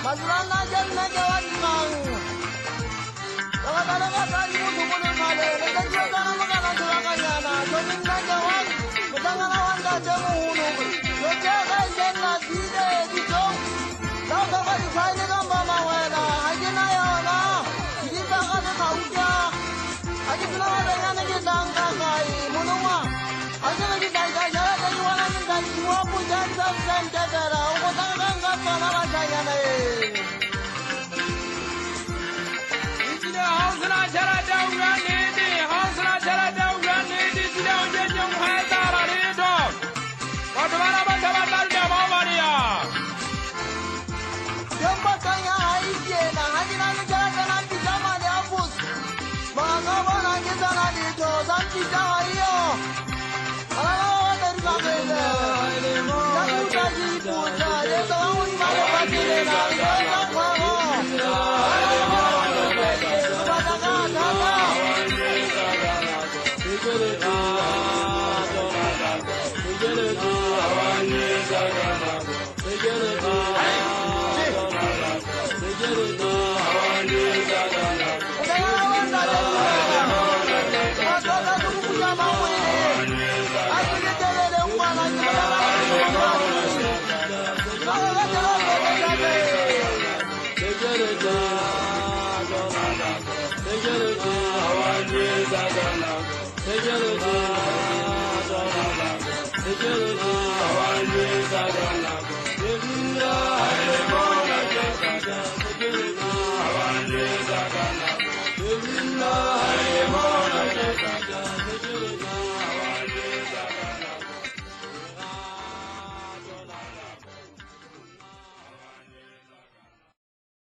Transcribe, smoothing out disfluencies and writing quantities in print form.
Mazurana janna jawatang. Tawa-tawa tadi musuh pun male. Lepas kita nama kana tulangnya na. Jomin na jawat. Ketangan awan dah jamuhunu. Lepas janna side di jom. Tahu tak di sana gambar mawena. Haji na ya na. Jadi tak ada kauja. Haji kenapa dengan lagi tangga kai munuma. Haji lagi dah jalan dari mana ni dari semua pun jangan cedera. Kau tangga apa nama saya ni? हौसला चला जाऊंगा नीति हौसला चला जाऊंगा नीति सीधा उनके जंग है तारा रे तो और तुम्हारा बच्चा बता क्या मारिया जब बताया आई के ना हाजी ना जरा जना पिजामा दे अपुस बागा बना के जना दे जो संती जाइयो अरे तेरी बात है जादू जाजी पूजा ये तो उन मारे बाजी ले ना ये तो खाओ Love.